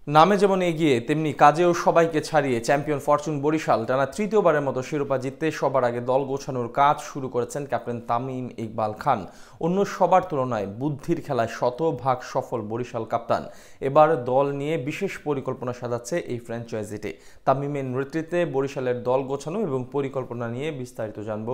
নামে যেমন এগিয়ে তেমনি কাজেও সবাইকে ছাড়িয়ে চ্যাম্পিয়ন ফরচুন বরিশাল টানা তৃতীয়বারের মতো শিরোপা জিততে সবার আগে দল গোছানোর কাজ শুরু করেছেন ক্যাপ্টেন তামিম ইকবাল খান। অন্য সবার তুলনায় বুদ্ধির খেলায় শতভাগ সফল বরিশাল কাপ্তান এবার দল নিয়ে বিশেষ পরিকল্পনা সাজাচ্ছে এই ফ্র্যাঞ্চাইজিটি। তামিমের নেতৃত্বে বরিশালের দল গোছানো এবং পরিকল্পনা নিয়ে বিস্তারিত জানব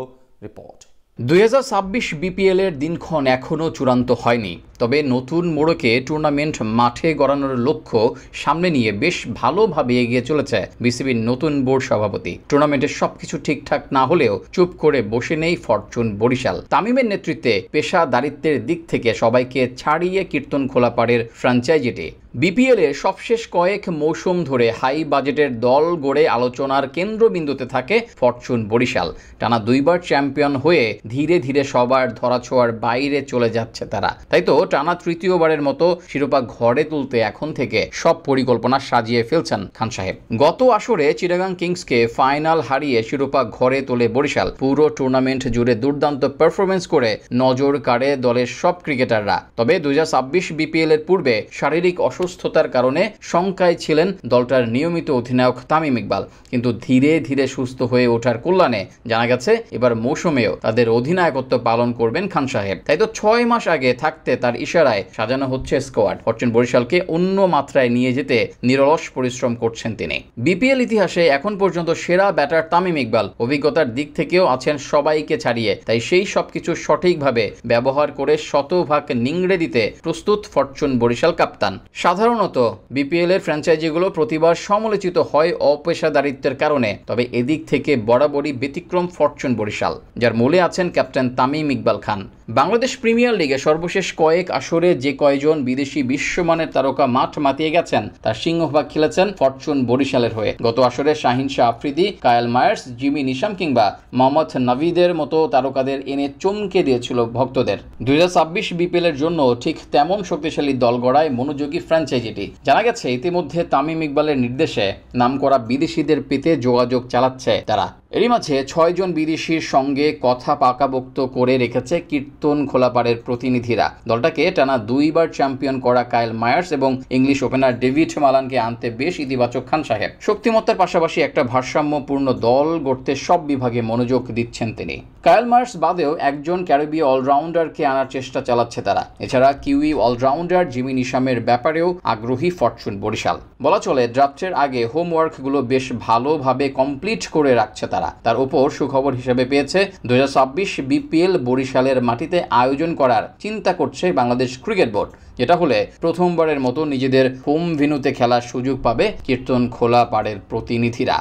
রিপোর্ট। 2026 বিপিএল এর দিনক্ষণ এখনও চূড়ান্ত হয়নি, তবে নতুন মোড়কে টুর্নামেন্ট মাঠে গড়ানোর লক্ষ্য সামনে নিয়ে বেশ ভালোভাবে এগিয়ে চলেছে বিসিবির নতুন বোর্ড সভাপতি। টুর্নামেন্টের সবকিছু ঠিকঠাক না হলেও চুপ করে বসে নেই ফরচুন বরিশাল। তামিমের নেতৃত্বে পেশাদারিত্বের দিক থেকে সবাইকে ছাড়িয়ে কীর্তনখোলাপাড়ের ফ্র্যাঞ্চাইজিটি বিপিএল এর সবশেষ কয়েক মৌসুম ধরে হাই বাজেটের দল গড়ে আলোচনার কেন্দ্রবিন্দুতে থাকে ফরচুন বরিশাল। টানা দুইবার চ্যাম্পিয়ন হয়ে ধীরে ধীরে সবার ধরাছোঁয়ার বাইরে চলে যাচ্ছে তারা। তাই তো টানা তৃতীয়বারের মতো শিরোপা ঘরে তুলতে এখন থেকে সব পরিকল্পনা সাজিয়ে ফেলছেন খান সাহেব। গত আসরে চিটাগাং কিংসকে ফাইনাল হারিয়ে শিরোপা ঘরে তোলে বরিশাল। পুরো টুর্নামেন্ট জুড়ে দুর্দান্ত পারফরমেন্স করে নজর কাড়ে দলের সব ক্রিকেটাররা। তবে 2026 বিপিএল এর পূর্বে শারীরিক অসুস্থতার কারণে শঙ্কায় ছিলেন দলটার নিয়মিত অধিনায়ক তামিম ইকবাল, কিন্তু ধীরে ধীরে সুস্থ হয়ে ওঠার কল্যাণে জানা গেছে এবার মৌসুমেও তাদের অধিনায়কত্ব পালন করবেন খান সাহেব। তাই তো 6 মাস আগে থাকতে তার ইশারায় সাজানো হচ্ছে স্কোয়াড। ফরচুন বরিশালকে অন্য মাত্রায় নিয়ে যেতে নিরলস পরিশ্রম করছেন তিনি। বিপিএল ইতিহাসে এখন পর্যন্ত সেরা ব্যাটার তামিম ইকবাল, অভিজ্ঞতার দিক থেকেও আছেন সবাইকে ছাড়িয়ে। তাই সেই সবকিছু সঠিকভাবে ব্যবহার করে শতভাগ নিংড়ে দিতে প্রস্তুত ফরচুন বরিশাল কাপ্তান। সাধারণত বিপিএল এর ফ্র্যাঞ্চাইজিগুলো প্রতিবার সমালোচিত হয় অপেশাদারিত্বের কারণে, তবে এদিক থেকে বরাবরই ব্যতিক্রম ফরচুন বরিশাল, যার মূলে আছেন ক্যাপ্টেন তামিম ইকবাল খান। বাংলাদেশ প্রিমিয়ার লিগে সর্বশেষ কয়েক আসরে যে কয়জন বিদেশি বিশ্বমানের তারকা মাঠ মাতিয়ে গেছেন তার সিংহভাগ খেলেছেন ফরচুন বরিশালের হয়ে। গত আসরে Shaheen Shah Afridi, Kyle Mayers, Jimmy Neesham কিংবা মোহাম্মদ নাভিদের মতো তারকাদের এনে চমকে দিয়েছিল ভক্তদের। 2026 বিপিএল এর জন্য ঠিক তেমন শক্তিশালী দল গড়ায় মনোযোগী ফ্র্যাঞ্চাইজিটি। জানা গেছে ইতিমধ্যে তামিম ইকবালের নির্দেশে নামকরা বিদেশিদের পেতে যোগাযোগ চালাচ্ছে তারা। এরই মাঝে 6 জন বিদেশির সঙ্গে কথা পাকাপোক্ত করে রেখেছে কীর্তনখোলাপাড়ের প্রতিনিধিরা। দলটাকে টানা 2বার চ্যাম্পিয়ন করা কায়েল মায়ার্স এবং ইংলিশ ওপেনার ডেভিড মালানকে আনতে বেশ ইতিবাচক খান সাহেব। শক্তিমত্তার পাশাপাশি একটা ভারসাম্যপূর্ণ দল গড়তে সব বিভাগে মনোযোগ দিচ্ছেন তিনি। কায়েল মায়ার্স বাদেও একজন ক্যারিবীয় অলরাউন্ডারকে আনার চেষ্টা চালাচ্ছে তারা। এছাড়া কিউই অলরাউন্ডার জিমি নিশামের ব্যাপারেও আগ্রহী ফরচুন বরিশাল। বলা চলে ড্রাফটের আগে হোমওয়ার্কগুলো বেশ ভালোভাবে কমপ্লিট করে রাখছে তারা। তার উপর সুখবর হিসেবে পেয়েছে 2026 বিপিএল বরিশালের মাটিতে আয়োজন করার চিন্তা করছে বাংলাদেশ ক্রিকেট বোর্ড, যেটা হলে প্রথমবারের মতো নিজেদের হোম ভেন্যুতে খেলার সুযোগ পাবে কীর্তনখোলাপাড়ের প্রতিনিধিরা।